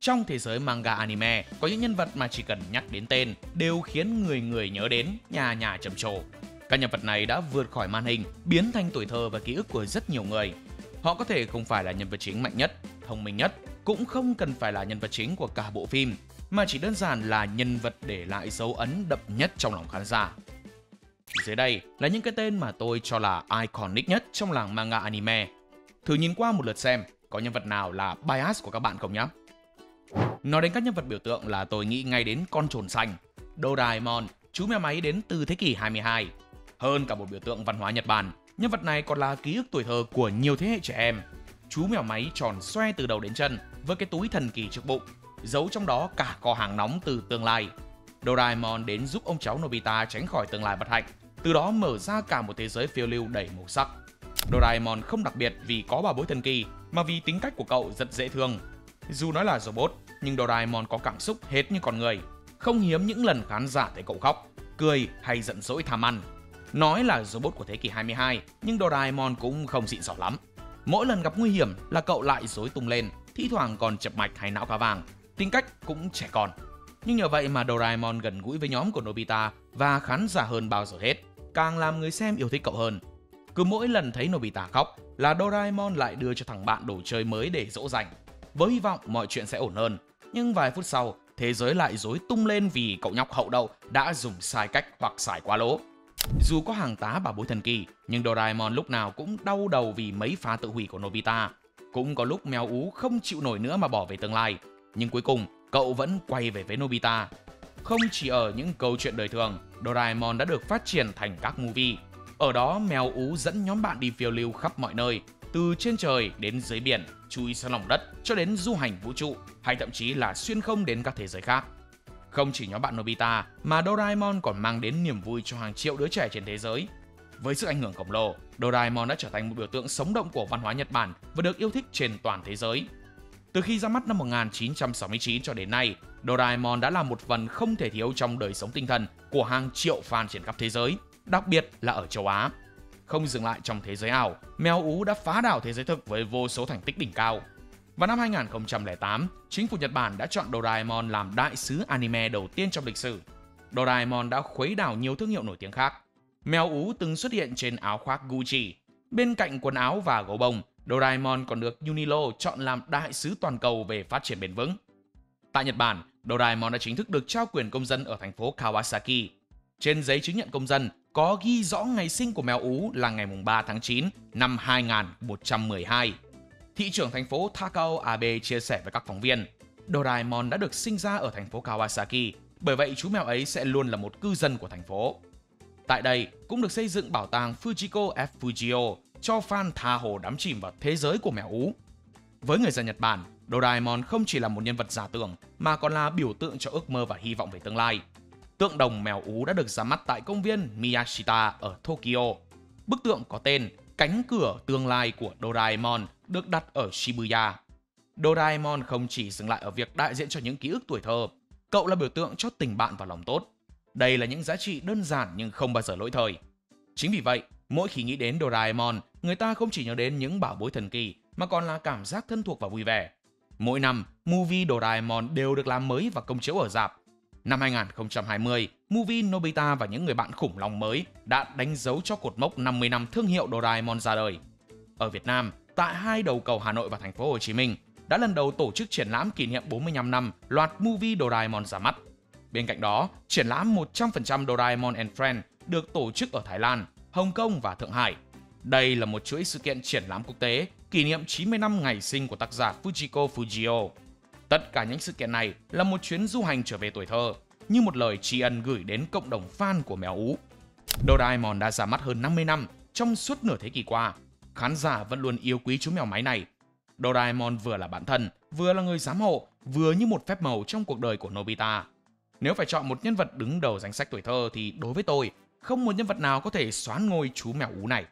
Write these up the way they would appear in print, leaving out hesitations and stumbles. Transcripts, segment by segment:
Trong thế giới manga anime, có những nhân vật mà chỉ cần nhắc đến tên đều khiến người người nhớ đến, nhà nhà trầm trồ. Các nhân vật này đã vượt khỏi màn hình, biến thành tuổi thơ và ký ức của rất nhiều người. Họ có thể không phải là nhân vật chính mạnh nhất, thông minh nhất, cũng không cần phải là nhân vật chính của cả bộ phim, mà chỉ đơn giản là nhân vật để lại dấu ấn đậm nhất trong lòng khán giả. Dưới đây là những cái tên mà tôi cho là iconic nhất trong làng manga anime. Thử nhìn qua một lượt xem có nhân vật nào là bias của các bạn không nhé. Nói đến các nhân vật biểu tượng là tôi nghĩ ngay đến con trồn xanh, Doraemon, chú mèo máy đến từ thế kỷ 22. Hơn cả một biểu tượng văn hóa Nhật Bản, nhân vật này còn là ký ức tuổi thơ của nhiều thế hệ trẻ em. Chú mèo máy tròn xoe từ đầu đến chân với cái túi thần kỳ trước bụng, giấu trong đó cả kho hàng nóng từ tương lai. Doraemon đến giúp ông cháu Nobita tránh khỏi tương lai bất hạnh, từ đó mở ra cả một thế giới phiêu lưu đầy màu sắc. Doraemon không đặc biệt vì có bảo bối thần kỳ, mà vì tính cách của cậu rất dễ thương. Dù nói là robot, nhưng Doraemon có cảm xúc hết như con người. Không hiếm những lần khán giả thấy cậu khóc, cười hay giận dỗi tham ăn. Nói là robot của thế kỷ 22, nhưng Doraemon cũng không xịn sò lắm. Mỗi lần gặp nguy hiểm là cậu lại rối tung lên, thi thoảng còn chập mạch hay não cá vàng. Tính cách cũng trẻ con. Nhưng nhờ vậy mà Doraemon gần gũi với nhóm của Nobita và khán giả hơn bao giờ hết, càng làm người xem yêu thích cậu hơn. Cứ mỗi lần thấy Nobita khóc là Doraemon lại đưa cho thằng bạn đồ chơi mới để dỗ dành, với hy vọng mọi chuyện sẽ ổn hơn. Nhưng vài phút sau, thế giới lại rối tung lên vì cậu nhóc hậu đậu đã dùng sai cách hoặc xài quá lỗ. Dù có hàng tá bảo bối thần kỳ, nhưng Doraemon lúc nào cũng đau đầu vì mấy phá tự hủy của Nobita. Cũng có lúc mèo ú không chịu nổi nữa mà bỏ về tương lai, nhưng cuối cùng cậu vẫn quay về với Nobita. Không chỉ ở những câu chuyện đời thường, Doraemon đã được phát triển thành các movie. Ở đó mèo ú dẫn nhóm bạn đi phiêu lưu khắp mọi nơi, từ trên trời đến dưới biển, chui xuống lòng đất cho đến du hành vũ trụ, hay thậm chí là xuyên không đến các thế giới khác. Không chỉ nhóm bạn Nobita, mà Doraemon còn mang đến niềm vui cho hàng triệu đứa trẻ trên thế giới. Với sức ảnh hưởng khổng lồ, Doraemon đã trở thành một biểu tượng sống động của văn hóa Nhật Bản và được yêu thích trên toàn thế giới. Từ khi ra mắt năm 1969 cho đến nay, Doraemon đã là một phần không thể thiếu trong đời sống tinh thần của hàng triệu fan trên khắp thế giới, đặc biệt là ở châu Á. Không dừng lại trong thế giới ảo, mèo ú đã phá đảo thế giới thực với vô số thành tích đỉnh cao. Vào năm 2008, chính phủ Nhật Bản đã chọn Doraemon làm đại sứ anime đầu tiên trong lịch sử. Doraemon đã khuấy đảo nhiều thương hiệu nổi tiếng khác. Mèo ú từng xuất hiện trên áo khoác Gucci. Bên cạnh quần áo và gấu bông, Doraemon còn được Uniqlo chọn làm đại sứ toàn cầu về phát triển bền vững. Tại Nhật Bản, Doraemon đã chính thức được trao quyền công dân ở thành phố Kawasaki. Trên giấy chứng nhận công dân có ghi rõ ngày sinh của mèo ú là ngày 3 tháng 9 năm 2112. Thị trưởng thành phố Takao Abe chia sẻ với các phóng viên, Doraemon đã được sinh ra ở thành phố Kawasaki, bởi vậy chú mèo ấy sẽ luôn là một cư dân của thành phố. Tại đây cũng được xây dựng bảo tàng Fujiko F. Fujio cho fan tha hồ đắm chìm vào thế giới của mèo ú. Với người dân Nhật Bản, Doraemon không chỉ là một nhân vật giả tưởng mà còn là biểu tượng cho ước mơ và hy vọng về tương lai. Tượng đồng mèo ú đã được ra mắt tại công viên Miyashita ở Tokyo. Bức tượng có tên Cánh cửa tương lai của Doraemon được đặt ở Shibuya. Doraemon không chỉ dừng lại ở việc đại diện cho những ký ức tuổi thơ, cậu là biểu tượng cho tình bạn và lòng tốt. Đây là những giá trị đơn giản nhưng không bao giờ lỗi thời. Chính vì vậy, mỗi khi nghĩ đến Doraemon, người ta không chỉ nhớ đến những bảo bối thần kỳ mà còn là cảm giác thân thuộc và vui vẻ. Mỗi năm, movie Doraemon đều được làm mới và công chiếu ở rạp. Năm 2020, movie Nobita và những người bạn khủng long mới đã đánh dấu cho cột mốc 50 năm thương hiệu Doraemon ra đời. Ở Việt Nam, tại hai đầu cầu Hà Nội và thành phố Hồ Chí Minh đã lần đầu tổ chức triển lãm kỷ niệm 45 năm loạt movie Doraemon ra mắt. Bên cạnh đó, triển lãm 100% Doraemon and Friends được tổ chức ở Thái Lan, Hồng Kông và Thượng Hải. Đây là một chuỗi sự kiện triển lãm quốc tế kỷ niệm 90 năm ngày sinh của tác giả Fujiko Fujio. Tất cả những sự kiện này là một chuyến du hành trở về tuổi thơ, như một lời tri ân gửi đến cộng đồng fan của mèo ú. Doraemon đã ra mắt hơn 50 năm, trong suốt nửa thế kỷ qua, khán giả vẫn luôn yêu quý chú mèo máy này. Doraemon vừa là bạn thân, vừa là người giám hộ, vừa như một phép màu trong cuộc đời của Nobita. Nếu phải chọn một nhân vật đứng đầu danh sách tuổi thơ thì đối với tôi, không một nhân vật nào có thể soán ngôi chú mèo ú này.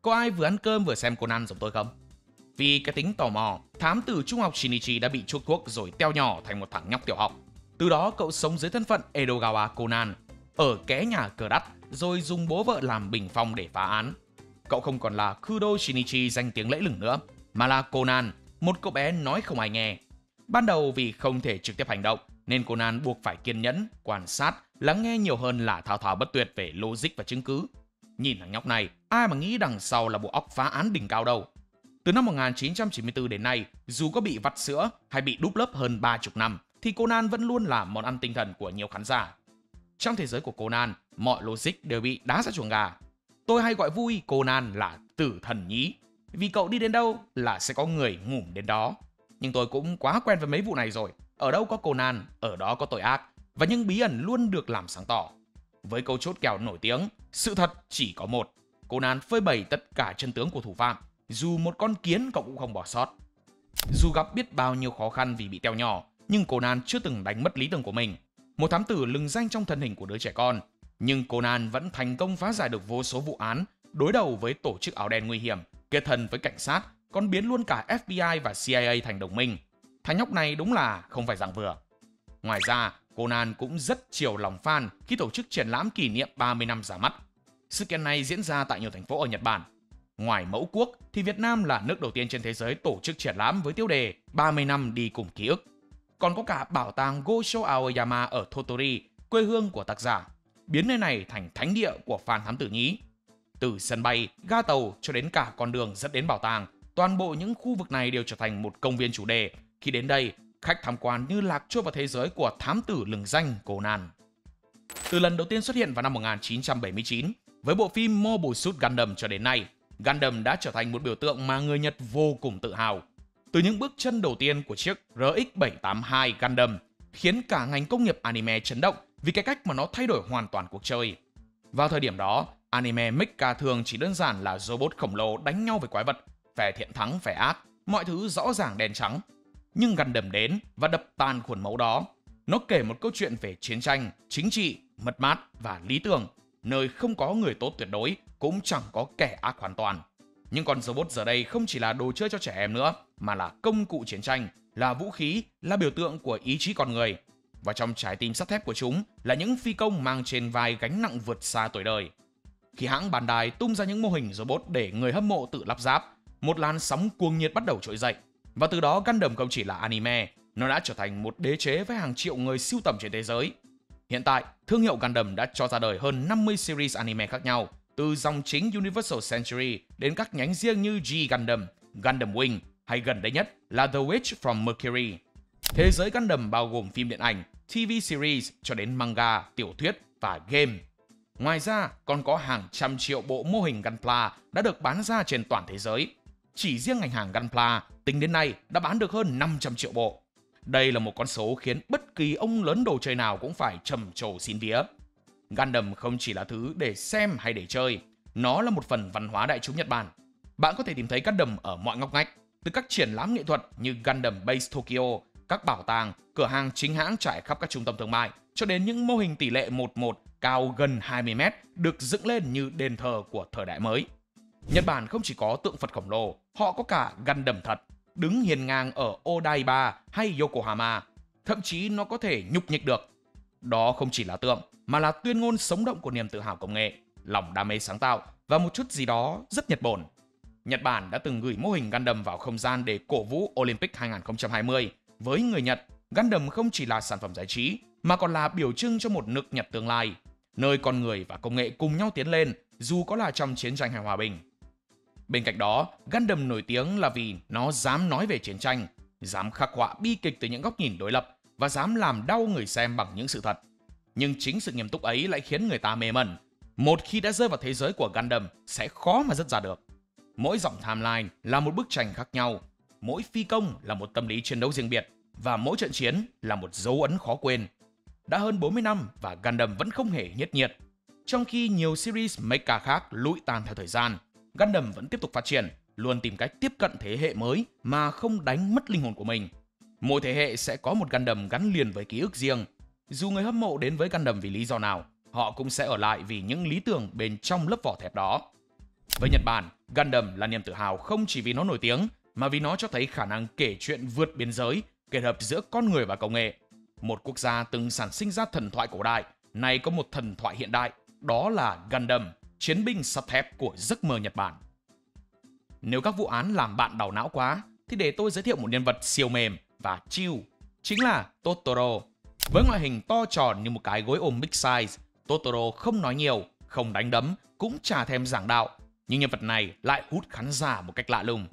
Có ai vừa ăn cơm vừa xem Conan giống tôi không? Vì cái tính tò mò, thám tử trung học Shinichi đã bị chuốc thuốc rồi teo nhỏ thành một thằng nhóc tiểu học. Từ đó cậu sống dưới thân phận Edogawa Conan, ở ké nhà cờ đắt rồi dùng bố vợ làm bình phong để phá án. Cậu không còn là Kudo Shinichi danh tiếng lẫy lừng nữa, mà là Conan, một cậu bé nói không ai nghe. Ban đầu vì không thể trực tiếp hành động nên Conan buộc phải kiên nhẫn, quan sát, lắng nghe nhiều hơn là thao thao bất tuyệt về logic và chứng cứ. Nhìn thằng nhóc này, ai mà nghĩ đằng sau là bộ óc phá án đỉnh cao đâu. Từ năm 1994 đến nay, dù có bị vắt sữa hay bị đúp lớp hơn 30 năm, thì Conan vẫn luôn là món ăn tinh thần của nhiều khán giả. Trong thế giới của Conan, mọi logic đều bị đá ra chuồng gà. Tôi hay gọi vui Conan là tử thần nhí, vì cậu đi đến đâu là sẽ có người ngủm đến đó. Nhưng tôi cũng quá quen với mấy vụ này rồi. Ở đâu có Conan, ở đó có tội ác, và những bí ẩn luôn được làm sáng tỏ. Với câu chốt kèo nổi tiếng, sự thật chỉ có một. Conan phơi bày tất cả chân tướng của thủ phạm, dù một con kiến cậu cũng không bỏ sót. Dù gặp biết bao nhiêu khó khăn vì bị teo nhỏ, nhưng Conan chưa từng đánh mất lý tưởng của mình. Một thám tử lừng danh trong thân hình của đứa trẻ con, nhưng Conan vẫn thành công phá giải được vô số vụ án, đối đầu với tổ chức áo đen nguy hiểm, kết thân với cảnh sát, còn biến luôn cả FBI và CIA thành đồng minh. Thằng nhóc này đúng là không phải dạng vừa. Ngoài ra, Conan cũng rất chiều lòng fan khi tổ chức triển lãm kỷ niệm 30 năm ra mắt. Sự kiện này diễn ra tại nhiều thành phố ở Nhật Bản. Ngoài mẫu quốc thì Việt Nam là nước đầu tiên trên thế giới tổ chức triển lãm với tiêu đề 30 năm đi cùng ký ức. Còn có cả bảo tàng Gosho Aoyama ở Tottori, quê hương của tác giả, biến nơi này thành thánh địa của fan thám tử nhí. Từ sân bay, ga tàu cho đến cả con đường dẫn đến bảo tàng, toàn bộ những khu vực này đều trở thành một công viên chủ đề. Khi đến đây, khách tham quan như lạc trôi vào thế giới của thám tử lừng danh Conan. Từ lần đầu tiên xuất hiện vào năm 1979, với bộ phim Mobile Suit Gundam cho đến nay, Gundam đã trở thành một biểu tượng mà người Nhật vô cùng tự hào. Từ những bước chân đầu tiên của chiếc RX-782 Gundam khiến cả ngành công nghiệp anime chấn động vì cái cách mà nó thay đổi hoàn toàn cuộc chơi. Vào thời điểm đó, anime mecha thường chỉ đơn giản là robot khổng lồ đánh nhau với quái vật, phe thiện thắng phe ác, mọi thứ rõ ràng đen trắng. Nhưng Gundam đến và đập tan khuôn mẫu đó. Nó kể một câu chuyện về chiến tranh, chính trị, mất mát và lý tưởng, nơi không có người tốt tuyệt đối, cũng chẳng có kẻ ác hoàn toàn. Nhưng con robot giờ đây không chỉ là đồ chơi cho trẻ em nữa, mà là công cụ chiến tranh, là vũ khí, là biểu tượng của ý chí con người. Và trong trái tim sắt thép của chúng là những phi công mang trên vai gánh nặng vượt xa tuổi đời. Khi hãng Bandai tung ra những mô hình robot để người hâm mộ tự lắp ráp, một làn sóng cuồng nhiệt bắt đầu trỗi dậy. Và từ đó Gundam không chỉ là anime, nó đã trở thành một đế chế với hàng triệu người sưu tầm trên thế giới. Hiện tại, thương hiệu Gundam đã cho ra đời hơn 50 series anime khác nhau, từ dòng chính Universal Century đến các nhánh riêng như G-Gundam, Gundam Wing hay gần đây nhất là The Witch from Mercury. Thế giới Gundam bao gồm phim điện ảnh, TV series cho đến manga, tiểu thuyết và game. Ngoài ra, còn có hàng trăm triệu bộ mô hình Gunpla đã được bán ra trên toàn thế giới. Chỉ riêng ngành hàng Gunpla, tính đến nay đã bán được hơn 500 triệu bộ. Đây là một con số khiến bất kỳ ông lớn đồ chơi nào cũng phải trầm trồ xin vía. Gundam không chỉ là thứ để xem hay để chơi, nó là một phần văn hóa đại chúng Nhật Bản. Bạn có thể tìm thấy Gundam ở mọi ngóc ngách, từ các triển lãm nghệ thuật như Gundam Base Tokyo, các bảo tàng, cửa hàng chính hãng trải khắp các trung tâm thương mại, cho đến những mô hình tỷ lệ 1:1 cao gần 20 mét được dựng lên như đền thờ của thời đại mới. Nhật Bản không chỉ có tượng Phật khổng lồ, họ có cả Gundam thật, đứng hiên ngang ở Odaiba hay Yokohama. Thậm chí nó có thể nhúc nhích được. Đó không chỉ là tượng, mà là tuyên ngôn sống động của niềm tự hào công nghệ, lòng đam mê sáng tạo và một chút gì đó rất Nhật Bản. Nhật Bản đã từng gửi mô hình Gundam vào không gian để cổ vũ Olympic 2020. Với người Nhật, Gundam không chỉ là sản phẩm giải trí, mà còn là biểu trưng cho một nước Nhật tương lai, nơi con người và công nghệ cùng nhau tiến lên, dù có là trong chiến tranh hay hòa bình. Bên cạnh đó, Gundam nổi tiếng là vì nó dám nói về chiến tranh, dám khắc họa bi kịch từ những góc nhìn đối lập và dám làm đau người xem bằng những sự thật. Nhưng chính sự nghiêm túc ấy lại khiến người ta mê mẩn. Một khi đã rơi vào thế giới của Gundam sẽ khó mà dứt ra được. Mỗi dòng timeline là một bức tranh khác nhau, mỗi phi công là một tâm lý chiến đấu riêng biệt và mỗi trận chiến là một dấu ấn khó quên. Đã hơn 40 năm và Gundam vẫn không hề nhất nhiệt. Trong khi nhiều series mecha khác lụi tàn theo thời gian, Gundam vẫn tiếp tục phát triển, luôn tìm cách tiếp cận thế hệ mới mà không đánh mất linh hồn của mình. Mỗi thế hệ sẽ có một Gundam gắn liền với ký ức riêng. Dù người hâm mộ đến với Gundam vì lý do nào, họ cũng sẽ ở lại vì những lý tưởng bên trong lớp vỏ thép đó. Với Nhật Bản, Gundam là niềm tự hào không chỉ vì nó nổi tiếng, mà vì nó cho thấy khả năng kể chuyện vượt biên giới, kết hợp giữa con người và công nghệ. Một quốc gia từng sản sinh ra thần thoại cổ đại, nay có một thần thoại hiện đại, đó là Gundam, chiến binh sắt thép của giấc mơ Nhật Bản. Nếu các vụ án làm bạn đau não quá, thì để tôi giới thiệu một nhân vật siêu mềm, và chill, chính là Totoro. Với ngoại hình to tròn như một cái gối ôm big size, Totoro không nói nhiều, không đánh đấm, cũng chả thèm giảng đạo, nhưng nhân vật này lại hút khán giả một cách lạ lùng.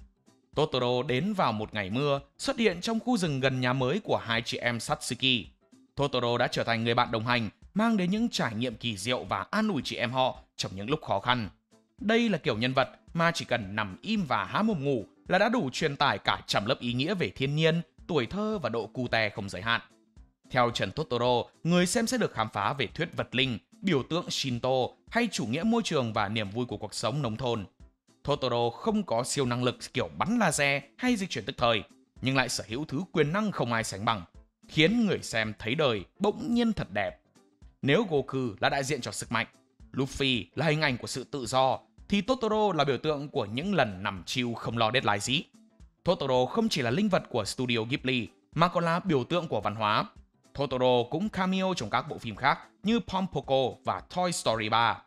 Totoro đến vào một ngày mưa, xuất hiện trong khu rừng gần nhà mới của hai chị em Satsuki. Totoro đã trở thành người bạn đồng hành, mang đến những trải nghiệm kỳ diệu và an ủi chị em họ trong những lúc khó khăn. Đây là kiểu nhân vật mà chỉ cần nằm im và há mồm ngủ là đã đủ truyền tải cả trăm lớp ý nghĩa về thiên nhiên, tuổi thơ và độ cute không giới hạn. Theo Trần Totoro, người xem sẽ được khám phá về thuyết vật linh, biểu tượng Shinto hay chủ nghĩa môi trường và niềm vui của cuộc sống nông thôn. Totoro không có siêu năng lực kiểu bắn laser hay di chuyển tức thời, nhưng lại sở hữu thứ quyền năng không ai sánh bằng, khiến người xem thấy đời bỗng nhiên thật đẹp. Nếu Goku là đại diện cho sức mạnh, Luffy là hình ảnh của sự tự do, thì Totoro là biểu tượng của những lần nằm chill không lo deadline gì. Totoro không chỉ là linh vật của Studio Ghibli, mà còn là biểu tượng của văn hóa. Totoro cũng cameo trong các bộ phim khác như Pompoko và Toy Story 3.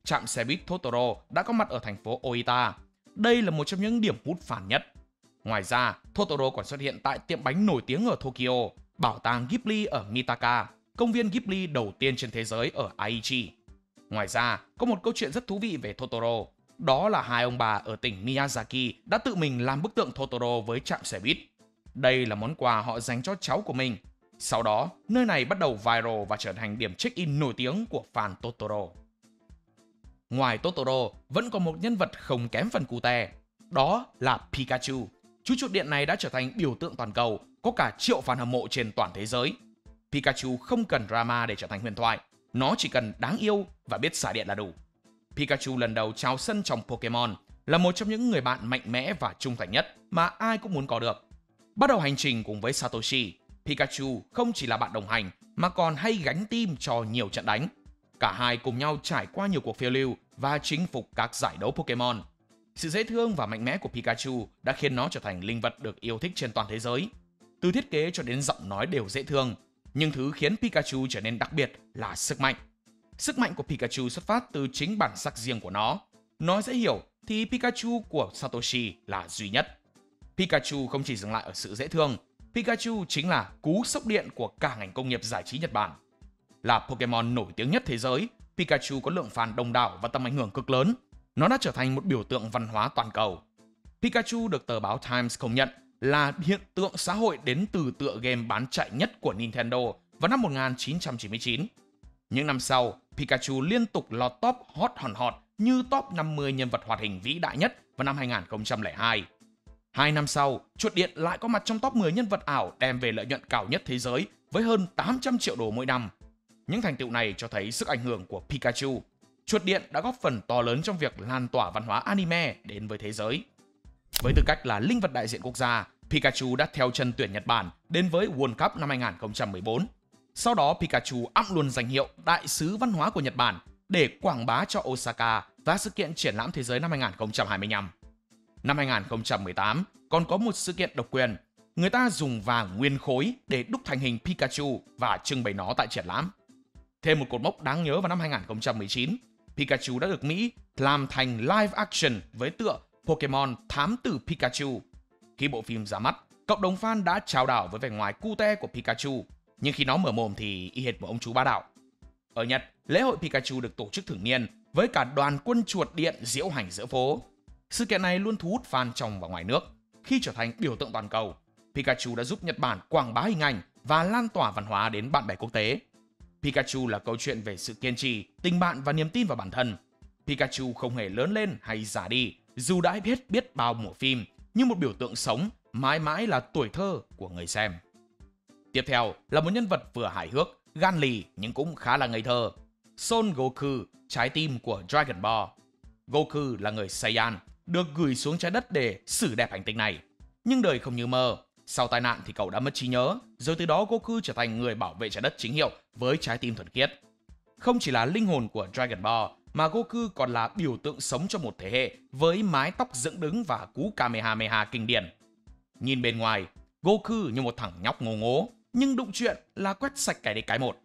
Trạm xe buýt Totoro đã có mặt ở thành phố Oita. Đây là một trong những điểm hút fan nhất. Ngoài ra, Totoro còn xuất hiện tại tiệm bánh nổi tiếng ở Tokyo, bảo tàng Ghibli ở Mitaka, công viên Ghibli đầu tiên trên thế giới ở Aichi. Ngoài ra, có một câu chuyện rất thú vị về Totoro. Đó là hai ông bà ở tỉnh Miyazaki đã tự mình làm bức tượng Totoro với trạm xe buýt. Đây là món quà họ dành cho cháu của mình. Sau đó, nơi này bắt đầu viral và trở thành điểm check-in nổi tiếng của fan Totoro. Ngoài Totoro, vẫn còn một nhân vật không kém phần cute. Đó là Pikachu. Chú chuột điện này đã trở thành biểu tượng toàn cầu, có cả triệu fan hâm mộ trên toàn thế giới. Pikachu không cần drama để trở thành huyền thoại, nó chỉ cần đáng yêu và biết xả điện là đủ. Pikachu lần đầu chào sân trong Pokemon, là một trong những người bạn mạnh mẽ và trung thành nhất mà ai cũng muốn có được. Bắt đầu hành trình cùng với Satoshi, Pikachu không chỉ là bạn đồng hành mà còn hay gánh team cho nhiều trận đánh. Cả hai cùng nhau trải qua nhiều cuộc phiêu lưu và chinh phục các giải đấu Pokemon. Sự dễ thương và mạnh mẽ của Pikachu đã khiến nó trở thành linh vật được yêu thích trên toàn thế giới. Từ thiết kế cho đến giọng nói đều dễ thương, nhưng thứ khiến Pikachu trở nên đặc biệt là sức mạnh. Sức mạnh của Pikachu xuất phát từ chính bản sắc riêng của nó. Nói dễ hiểu thì Pikachu của Satoshi là duy nhất. Pikachu không chỉ dừng lại ở sự dễ thương, Pikachu chính là cú sốc điện của cả ngành công nghiệp giải trí Nhật Bản. Là Pokemon nổi tiếng nhất thế giới, Pikachu có lượng fan đông đảo và tầm ảnh hưởng cực lớn. Nó đã trở thành một biểu tượng văn hóa toàn cầu. Pikachu được tờ báo Times công nhận là hiện tượng xã hội đến từ tựa game bán chạy nhất của Nintendo vào năm 1999. Những năm sau, Pikachu liên tục lọt top hot hòn hot như top 50 nhân vật hoạt hình vĩ đại nhất vào năm 2002. 2 năm sau, chuột điện lại có mặt trong top 10 nhân vật ảo đem về lợi nhuận cao nhất thế giới với hơn 800 triệu đô mỗi năm. Những thành tựu này cho thấy sức ảnh hưởng của Pikachu. Chuột điện đã góp phần to lớn trong việc lan tỏa văn hóa anime đến với thế giới. Với tư cách là linh vật đại diện quốc gia, Pikachu đã theo chân tuyển Nhật Bản đến với World Cup năm 2014. Sau đó, Pikachu ẵm luôn danh hiệu Đại sứ văn hóa của Nhật Bản để quảng bá cho Osaka và sự kiện triển lãm thế giới năm 2025. Năm 2018, còn có một sự kiện độc quyền. Người ta dùng vàng nguyên khối để đúc thành hình Pikachu và trưng bày nó tại triển lãm. Thêm một cột mốc đáng nhớ vào năm 2019, Pikachu đã được Mỹ làm thành live action với tựa Pokemon Thám tử Pikachu. Khi bộ phim ra mắt, cộng đồng fan đã chao đảo với vẻ ngoài cute của Pikachu, nhưng khi nó mở mồm thì y hệt một ông chú bá đạo. Ở Nhật, lễ hội Pikachu được tổ chức thường niên với cả đoàn quân chuột điện diễu hành giữa phố. Sự kiện này luôn thu hút fan trong và ngoài nước. Khi trở thành biểu tượng toàn cầu, Pikachu đã giúp Nhật Bản quảng bá hình ảnh và lan tỏa văn hóa đến bạn bè quốc tế. Pikachu là câu chuyện về sự kiên trì, tình bạn và niềm tin vào bản thân. Pikachu không hề lớn lên hay già đi, dù đã biết bao mùa phim, như một biểu tượng sống, mãi mãi là tuổi thơ của người xem. Tiếp theo là một nhân vật vừa hài hước, gan lì nhưng cũng khá là ngây thơ. Son Goku, trái tim của Dragon Ball. Goku là người Saiyan, được gửi xuống trái đất để xử đẹp hành tinh này. Nhưng đời không như mơ. Sau tai nạn thì cậu đã mất trí nhớ, rồi từ đó Goku trở thành người bảo vệ trái đất chính hiệu với trái tim thuần khiết. Không chỉ là linh hồn của Dragon Ball, mà Goku còn là biểu tượng sống cho một thế hệ với mái tóc dựng đứng và cú Kamehameha kinh điển. Nhìn bên ngoài, Goku như một thằng nhóc ngố ngố, nhưng đụng chuyện là quét sạch cái đấy cái một.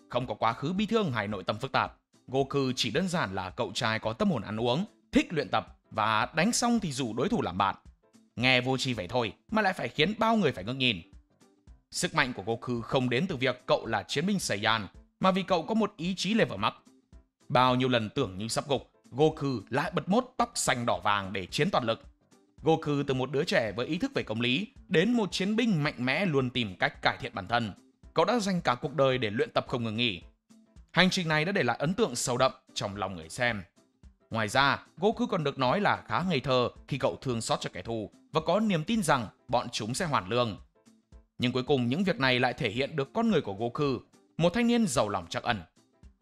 Không có quá khứ bi thương hay nội tâm phức tạp, Goku chỉ đơn giản là cậu trai có tâm hồn ăn uống, thích luyện tập và đánh xong thì rủ đối thủ làm bạn. Nghe vô tri vậy thôi mà lại phải khiến bao người phải ngước nhìn. Sức mạnh của Goku không đến từ việc cậu là chiến binh Saiyan, mà vì cậu có một ý chí level max. Bao nhiêu lần tưởng như sắp gục, Goku lại bật mốt tóc xanh đỏ vàng để chiến toàn lực. Goku từ một đứa trẻ với ý thức về công lý đến một chiến binh mạnh mẽ luôn tìm cách cải thiện bản thân. Cậu đã dành cả cuộc đời để luyện tập không ngừng nghỉ. Hành trình này đã để lại ấn tượng sâu đậm trong lòng người xem. Ngoài ra, Goku còn được nói là khá ngây thơ khi cậu thương xót cho kẻ thù và có niềm tin rằng bọn chúng sẽ hoàn lương. Nhưng cuối cùng những việc này lại thể hiện được con người của Goku, một thanh niên giàu lòng trắc ẩn.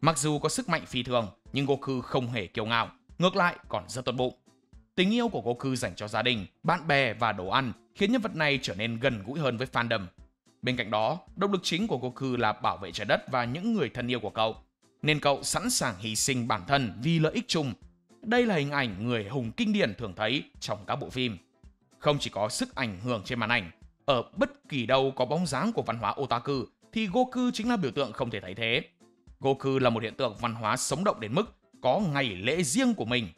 Mặc dù có sức mạnh phi thường, nhưng Goku không hề kiêu ngạo, ngược lại còn rất tốt bụng. Tình yêu của Goku dành cho gia đình, bạn bè và đồ ăn khiến nhân vật này trở nên gần gũi hơn với fandom. Bên cạnh đó, động lực chính của Goku là bảo vệ trái đất và những người thân yêu của cậu, nên cậu sẵn sàng hy sinh bản thân vì lợi ích chung. Đây là hình ảnh người hùng kinh điển thường thấy trong các bộ phim. Không chỉ có sức ảnh hưởng trên màn ảnh, ở bất kỳ đâu có bóng dáng của văn hóa otaku thì Goku chính là biểu tượng không thể thay thế. Goku là một hiện tượng văn hóa sống động đến mức có ngày lễ riêng của mình.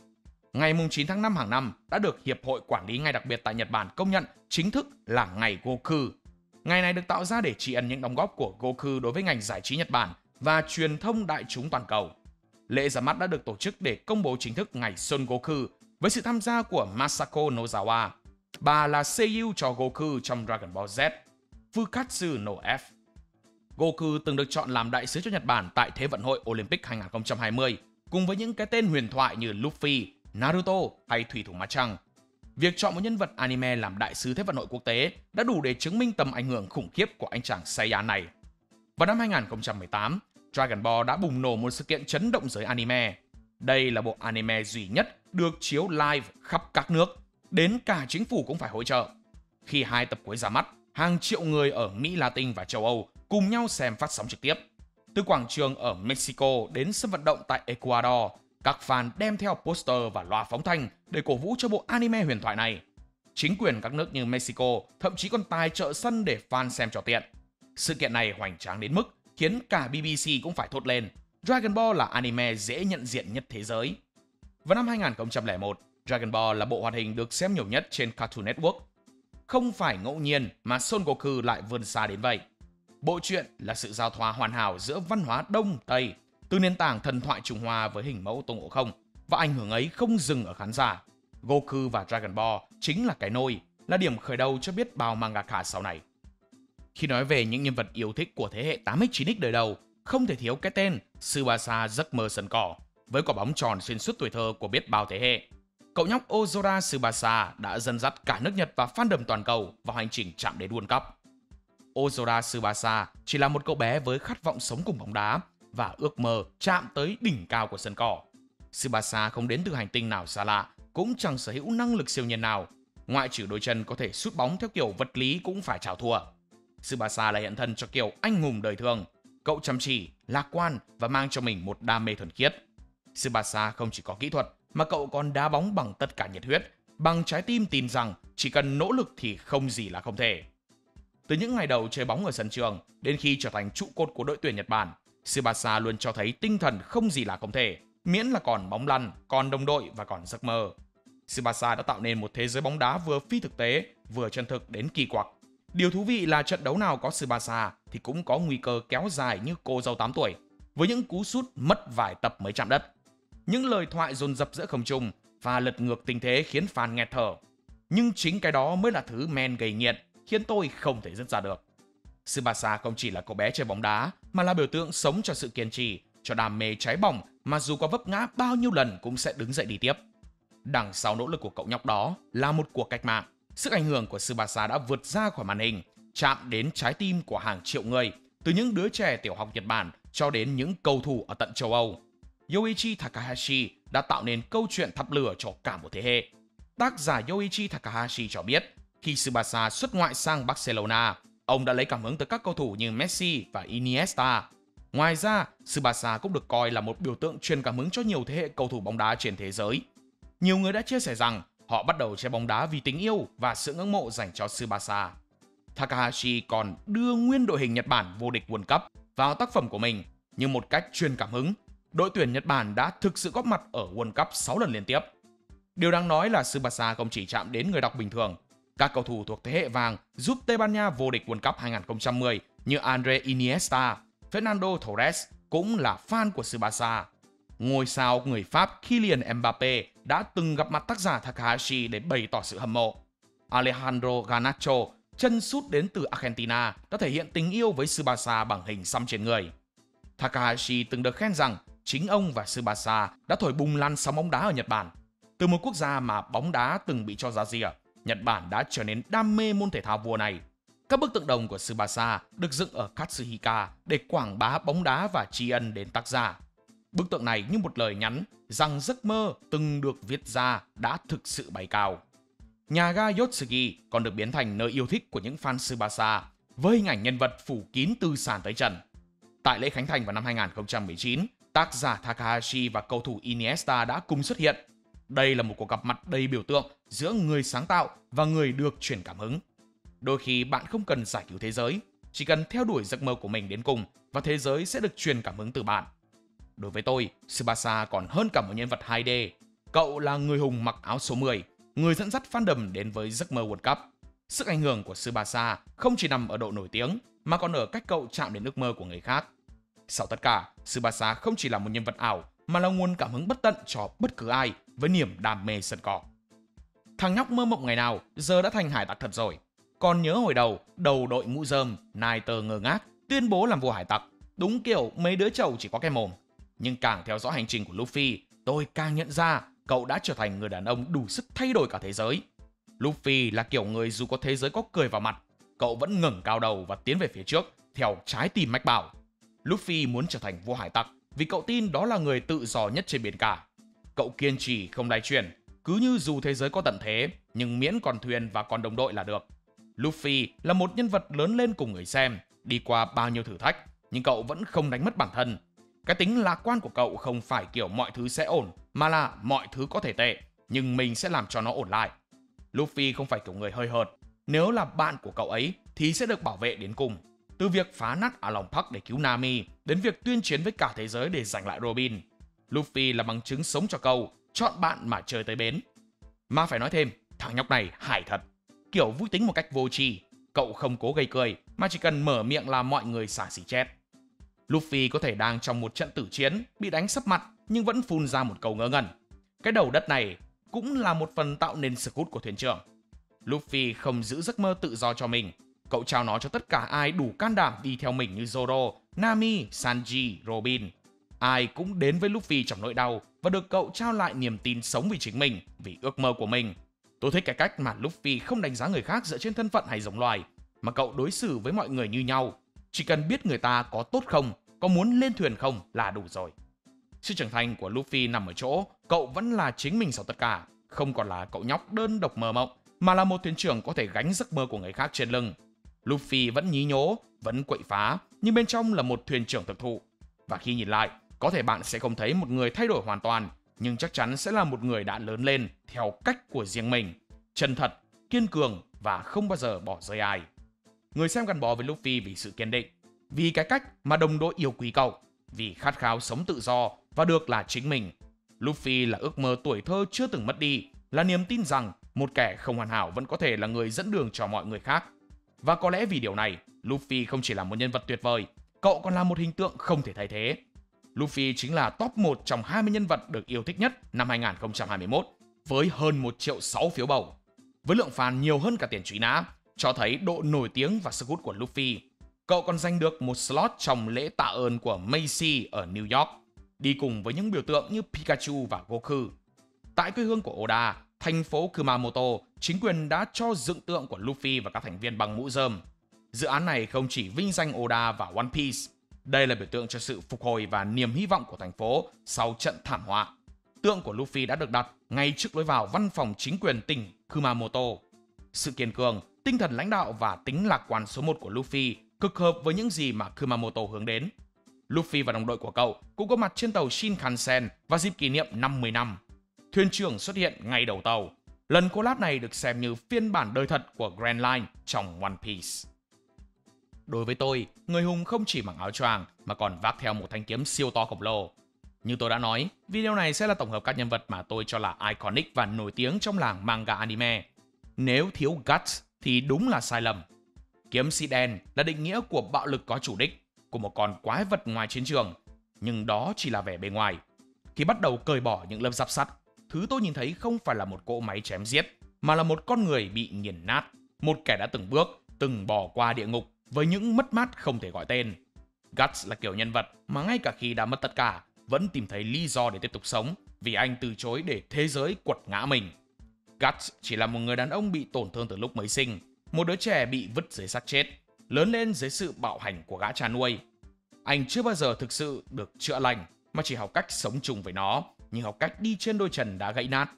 Ngày 9 tháng 5 hàng năm đã được Hiệp hội Quản lý Ngày đặc biệt tại Nhật Bản công nhận chính thức là ngày Goku. Ngày này được tạo ra để tri ân những đóng góp của Goku đối với ngành giải trí Nhật Bản và truyền thông đại chúng toàn cầu. Lễ ra mắt đã được tổ chức để công bố chính thức ngày Son Goku với sự tham gia của Masako Nozawa. Bà là seiyuu cho Goku trong Dragon Ball Z, Fukatsu no F. Goku từng được chọn làm đại sứ cho Nhật Bản tại Thế vận hội Olympic 2020, cùng với những cái tên huyền thoại như Luffy, Naruto hay Thủy thủ Mặt Trăng. Việc chọn một nhân vật anime làm đại sứ Thế vận hội quốc tế đã đủ để chứng minh tầm ảnh hưởng khủng khiếp của anh chàng Saiyan này. Vào năm 2018, Dragon Ball đã bùng nổ một sự kiện chấn động giới anime. Đây là bộ anime duy nhất được chiếu live khắp các nước, đến cả chính phủ cũng phải hỗ trợ. Khi 2 tập cuối ra mắt, hàng triệu người ở Mỹ Latin và châu Âu cùng nhau xem phát sóng trực tiếp. Từ quảng trường ở Mexico đến sân vận động tại Ecuador, các fan đem theo poster và loa phóng thanh để cổ vũ cho bộ anime huyền thoại này. Chính quyền các nước như Mexico thậm chí còn tài trợ sân để fan xem cho tiện. Sự kiện này hoành tráng đến mức khiến cả BBC cũng phải thốt lên: Dragon Ball là anime dễ nhận diện nhất thế giới. Vào năm 2001, Dragon Ball là bộ hoạt hình được xem nhiều nhất trên Cartoon Network. Không phải ngẫu nhiên mà Son Goku lại vươn xa đến vậy. Bộ truyện là sự giao thoa hoàn hảo giữa văn hóa Đông, Tây, từ nền tảng thần thoại Trung Hoa với hình mẫu Tôn Ngộ Không, và ảnh hưởng ấy không dừng ở khán giả. Goku và Dragon Ball chính là cái nôi, là điểm khởi đầu cho biết bao mangaka sau này. Khi nói về những nhân vật yêu thích của thế hệ 8X 9X đời đầu, không thể thiếu cái tên Tsubasa giấc mơ sân cỏ, với quả bóng tròn xuyên suốt tuổi thơ của biết bao thế hệ. Cậu nhóc Ozora Tsubasa đã dẫn dắt cả nước Nhật và fandom toàn cầu vào hành trình chạm đến World Cup. Ozora Tsubasa chỉ là một cậu bé với khát vọng sống cùng bóng đá và ước mơ chạm tới đỉnh cao của sân cỏ. Tsubasa không đến từ hành tinh nào xa lạ, cũng chẳng sở hữu năng lực siêu nhiên nào. Ngoại trừ đôi chân có thể sút bóng theo kiểu vật lý cũng phải chào thua. Tsubasa là hiện thân cho kiểu anh hùng đời thường. Cậu chăm chỉ, lạc quan và mang cho mình một đam mê thuần khiết. Tsubasa không chỉ có kỹ thuật mà cậu còn đá bóng bằng tất cả nhiệt huyết, bằng trái tim tin rằng chỉ cần nỗ lực thì không gì là không thể. Từ những ngày đầu chơi bóng ở sân trường đến khi trở thành trụ cột của đội tuyển Nhật Bản, Tsubasa luôn cho thấy tinh thần không gì là không thể, miễn là còn bóng lăn, còn đồng đội và còn giấc mơ. Tsubasa đã tạo nên một thế giới bóng đá vừa phi thực tế, vừa chân thực đến kỳ quặc. Điều thú vị là trận đấu nào có Tsubasa thì cũng có nguy cơ kéo dài như cô dâu 8 tuổi, với những cú sút mất vài tập mới chạm đất. Những lời thoại dồn dập giữa không trung và lật ngược tình thế khiến fan nghẹt thở. Nhưng chính cái đó mới là thứ men gây nghiện, khiến tôi không thể dứt ra được. Tsubasa không chỉ là cậu bé chơi bóng đá mà là biểu tượng sống cho sự kiên trì, cho đam mê cháy bỏng mà dù có vấp ngã bao nhiêu lần cũng sẽ đứng dậy đi tiếp. Đằng sau nỗ lực của cậu nhóc đó là một cuộc cách mạng. Sức ảnh hưởng của Tsubasa đã vượt ra khỏi màn hình, chạm đến trái tim của hàng triệu người, từ những đứa trẻ tiểu học Nhật Bản cho đến những cầu thủ ở tận châu Âu. Yoichi Takahashi đã tạo nên câu chuyện thắp lửa cho cả một thế hệ. Tác giả Yoichi Takahashi cho biết, khi Tsubasa xuất ngoại sang Barcelona, ông đã lấy cảm hứng từ các cầu thủ như Messi và Iniesta. Ngoài ra, Tsubasa cũng được coi là một biểu tượng truyền cảm hứng cho nhiều thế hệ cầu thủ bóng đá trên thế giới. Nhiều người đã chia sẻ rằng họ bắt đầu chơi bóng đá vì tình yêu và sự ngưỡng mộ dành cho Tsubasa. Takahashi còn đưa nguyên đội hình Nhật Bản vô địch World Cup vào tác phẩm của mình như một cách truyền cảm hứng. Đội tuyển Nhật Bản đã thực sự góp mặt ở World Cup 6 lần liên tiếp. Điều đáng nói là Tsubasa không chỉ chạm đến người đọc bình thường. Các cầu thủ thuộc thế hệ vàng giúp Tây Ban Nha vô địch World Cup 2010 như Andre Iniesta, Fernando Torres cũng là fan của Tsubasa. Ngôi sao người Pháp Kylian Mbappe đã từng gặp mặt tác giả Takahashi để bày tỏ sự hâm mộ. Alejandro Garnacho, chân sút đến từ Argentina, đã thể hiện tình yêu với Tsubasa bằng hình xăm trên người. Takahashi từng được khen rằng chính ông và Tsubasa đã thổi bùng làn sóng bóng đá ở Nhật Bản. Từ một quốc gia mà bóng đá từng bị cho ra rìa, Nhật Bản đã trở nên đam mê môn thể thao vua này. Các bức tượng đồng của Tsubasa được dựng ở Katsuhika để quảng bá bóng đá và tri ân đến tác giả. Bức tượng này như một lời nhắn rằng giấc mơ từng được viết ra đã thực sự bay cao. Nhà ga Yotsugi còn được biến thành nơi yêu thích của những fan Tsubasa với hình ảnh nhân vật phủ kín từ sàn tới trần. Tại lễ khánh thành vào năm 2019, tác giả Takahashi và cầu thủ Iniesta đã cùng xuất hiện. Đây là một cuộc gặp mặt đầy biểu tượng giữa người sáng tạo và người được truyền cảm hứng. Đôi khi bạn không cần giải cứu thế giới, chỉ cần theo đuổi giấc mơ của mình đến cùng và thế giới sẽ được truyền cảm hứng từ bạn. Đối với tôi, Tsubasa còn hơn cả một nhân vật 2D. Cậu là người hùng mặc áo số 10, người dẫn dắt fandom đến với giấc mơ World Cup. Sức ảnh hưởng của Tsubasa không chỉ nằm ở độ nổi tiếng, mà còn ở cách cậu chạm đến ước mơ của người khác. Sau tất cả, Tsubasa không chỉ là một nhân vật ảo, mà là nguồn cảm hứng bất tận cho bất cứ ai với niềm đam mê sân cỏ. Thằng nhóc mơ mộng ngày nào giờ đã thành hải tặc thật rồi. Còn nhớ hồi đầu đội mũ rơm, Niter ngơ ngác, tuyên bố làm vua hải tặc. Đúng kiểu mấy đứa trâu chỉ có cái mồm. Nhưng càng theo dõi hành trình của Luffy, tôi càng nhận ra cậu đã trở thành người đàn ông đủ sức thay đổi cả thế giới. Luffy là kiểu người dù có thế giới có cười vào mặt, cậu vẫn ngẩng cao đầu và tiến về phía trước theo trái tim mách bảo. Luffy muốn trở thành vua hải tặc vì cậu tin đó là người tự do nhất trên biển cả. Cậu kiên trì không lay chuyển, cứ như dù thế giới có tận thế, nhưng miễn còn thuyền và còn đồng đội là được. Luffy là một nhân vật lớn lên cùng người xem, đi qua bao nhiêu thử thách, nhưng cậu vẫn không đánh mất bản thân. Cái tính lạc quan của cậu không phải kiểu mọi thứ sẽ ổn, mà là mọi thứ có thể tệ, nhưng mình sẽ làm cho nó ổn lại. Luffy không phải kiểu người hơi hợt, nếu là bạn của cậu ấy thì sẽ được bảo vệ đến cùng. Từ việc phá nát Along Park để cứu Nami, đến việc tuyên chiến với cả thế giới để giành lại Robin. Luffy là bằng chứng sống cho câu, chọn bạn mà chơi tới bến. Mà phải nói thêm, thằng nhóc này hài thật. Kiểu vui tính một cách vô tri, cậu không cố gây cười, mà chỉ cần mở miệng là mọi người xả xì chết. Luffy có thể đang trong một trận tử chiến, bị đánh sấp mặt, nhưng vẫn phun ra một câu ngớ ngẩn. Cái đầu đất này cũng là một phần tạo nên sức hút của thuyền trưởng. Luffy không giữ giấc mơ tự do cho mình. Cậu trao nó cho tất cả ai đủ can đảm đi theo mình như Zoro, Nami, Sanji, Robin. Ai cũng đến với Luffy trong nỗi đau và được cậu trao lại niềm tin sống vì chính mình, vì ước mơ của mình. Tôi thích cái cách mà Luffy không đánh giá người khác dựa trên thân phận hay giống loài, mà cậu đối xử với mọi người như nhau. Chỉ cần biết người ta có tốt không, có muốn lên thuyền không là đủ rồi. Sự trưởng thành của Luffy nằm ở chỗ cậu vẫn là chính mình sau tất cả, không còn là cậu nhóc đơn độc mơ mộng, mà là một thuyền trưởng có thể gánh giấc mơ của người khác trên lưng. Luffy vẫn nhí nhố, vẫn quậy phá, nhưng bên trong là một thuyền trưởng thực thụ. Và khi nhìn lại, có thể bạn sẽ không thấy một người thay đổi hoàn toàn, nhưng chắc chắn sẽ là một người đã lớn lên theo cách của riêng mình, chân thật, kiên cường và không bao giờ bỏ rơi ai. Người xem gắn bó với Luffy vì sự kiên định, vì cái cách mà đồng đội yêu quý cậu, vì khát khao sống tự do và được là chính mình. Luffy là ước mơ tuổi thơ chưa từng mất đi, là niềm tin rằng một kẻ không hoàn hảo vẫn có thể là người dẫn đường cho mọi người khác. Và có lẽ vì điều này, Luffy không chỉ là một nhân vật tuyệt vời, cậu còn là một hình tượng không thể thay thế. Luffy chính là top 1 trong 20 nhân vật được yêu thích nhất năm 2021, với hơn 1,6 triệu phiếu bầu. Với lượng fan nhiều hơn cả tiền truy nã, cho thấy độ nổi tiếng và sức hút của Luffy. Cậu còn giành được một slot trong lễ tạ ơn của Macy ở New York, đi cùng với những biểu tượng như Pikachu và Goku. Tại quê hương của Oda, thành phố Kumamoto, chính quyền đã cho dựng tượng của Luffy và các thành viên bằng mũ rơm. Dự án này không chỉ vinh danh Oda và One Piece, đây là biểu tượng cho sự phục hồi và niềm hy vọng của thành phố sau trận thảm họa. Tượng của Luffy đã được đặt ngay trước lối vào văn phòng chính quyền tỉnh Kumamoto. Sự kiên cường, tinh thần lãnh đạo và tính lạc quan số 1 của Luffy cực hợp với những gì mà Kumamoto hướng đến. Luffy và đồng đội của cậu cũng có mặt trên tàu Shinkansen vào dịp kỷ niệm 50 năm. Thuyền trưởng xuất hiện ngay đầu tàu. Lần collab này được xem như phiên bản đời thật của Grand Line trong One Piece. Đối với tôi, người hùng không chỉ mặc áo choàng mà còn vác theo một thanh kiếm siêu to khổng lồ. Như tôi đã nói, video này sẽ là tổng hợp các nhân vật mà tôi cho là iconic và nổi tiếng trong làng manga anime. nếu thiếu guts thì đúng là sai lầm. Kiếm sĩ đen là định nghĩa của bạo lực có chủ đích, của một con quái vật ngoài chiến trường, nhưng đó chỉ là vẻ bề ngoài. Khi bắt đầu cởi bỏ những lớp giáp sắt, thứ tôi nhìn thấy không phải là một cỗ máy chém giết, mà là một con người bị nghiền nát, một kẻ đã từng bước, từng bỏ qua địa ngục với những mất mát không thể gọi tên. Guts là kiểu nhân vật mà ngay cả khi đã mất tất cả, vẫn tìm thấy lý do để tiếp tục sống, vì anh từ chối để thế giới quật ngã mình. Guts chỉ là một người đàn ông bị tổn thương từ lúc mới sinh, một đứa trẻ bị vứt dưới xác chết, lớn lên dưới sự bạo hành của gã cha nuôi. Anh chưa bao giờ thực sự được chữa lành, mà chỉ học cách sống chung với nó, như học cách đi trên đôi chân đã gãy nát.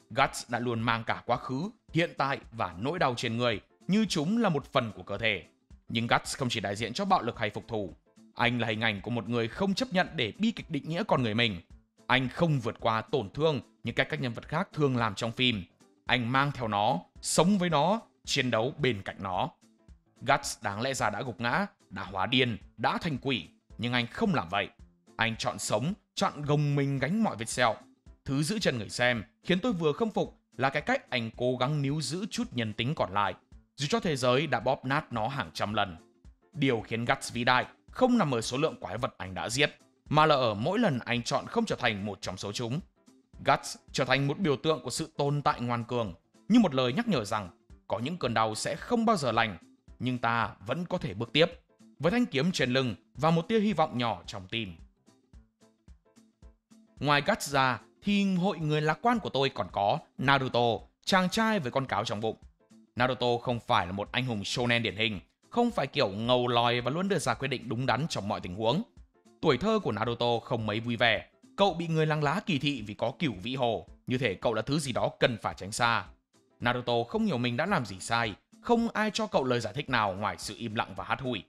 Guts đã luôn mang cả quá khứ, hiện tại và nỗi đau trên người, như chúng là một phần của cơ thể. Nhưng Guts không chỉ đại diện cho bạo lực hay phục thù. Anh là hình ảnh của một người không chấp nhận để bi kịch định nghĩa con người mình. Anh không vượt qua tổn thương như cách các nhân vật khác thường làm trong phim. Anh mang theo nó, sống với nó, chiến đấu bên cạnh nó. Guts đáng lẽ ra đã gục ngã, đã hóa điên, đã thành quỷ, nhưng anh không làm vậy. Anh chọn sống, chọn gồng mình gánh mọi vết sẹo. Thứ giữ chân người xem khiến tôi vừa khâm phục là cái cách anh cố gắng níu giữ chút nhân tính còn lại, dù cho thế giới đã bóp nát nó hàng trăm lần. Điều khiến Guts vĩ đại không nằm ở số lượng quái vật anh đã giết, mà là ở mỗi lần anh chọn không trở thành một trong số chúng. Guts trở thành một biểu tượng của sự tồn tại ngoan cường, như một lời nhắc nhở rằng có những cơn đau sẽ không bao giờ lành, nhưng ta vẫn có thể bước tiếp, với thanh kiếm trên lưng và một tia hy vọng nhỏ trong tim. Ngoài Guts ra, thì hội người lạc quan của tôi còn có Naruto, chàng trai với con cáo trong bụng. Naruto không phải là một anh hùng shonen điển hình, không phải kiểu ngầu lòi và luôn đưa ra quyết định đúng đắn trong mọi tình huống. Tuổi thơ của Naruto không mấy vui vẻ, cậu bị người lăng lá kỳ thị vì có cửu vĩ hồ, như thể cậu là thứ gì đó cần phải tránh xa. Naruto không hiểu mình đã làm gì sai, không ai cho cậu lời giải thích nào ngoài sự im lặng và hắt hủi.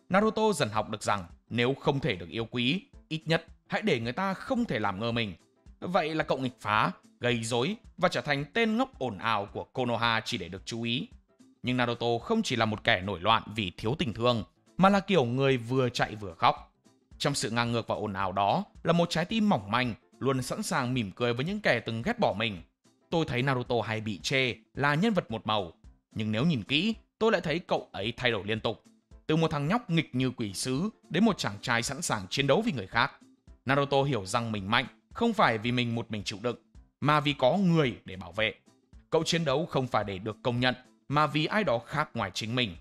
Naruto dần học được rằng nếu không thể được yêu quý, ít nhất hãy để người ta không thể làm ngơ mình. Vậy là cậu nghịch phá, gây rối và trở thành tên ngốc ồn ào của Konoha chỉ để được chú ý. Nhưng Naruto không chỉ là một kẻ nổi loạn vì thiếu tình thương, mà là kiểu người vừa chạy vừa khóc. Trong sự ngang ngược và ồn ào đó là một trái tim mỏng manh, luôn sẵn sàng mỉm cười với những kẻ từng ghét bỏ mình. Tôi thấy Naruto hay bị chê là nhân vật một màu, nhưng nếu nhìn kỹ, tôi lại thấy cậu ấy thay đổi liên tục. Từ một thằng nhóc nghịch như quỷ sứ đến một chàng trai sẵn sàng chiến đấu vì người khác. Naruto hiểu rằng mình mạnh không phải vì mình một mình chịu đựng, mà vì có người để bảo vệ. Cậu chiến đấu không phải để được công nhận, mà vì ai đó khác ngoài chính mình.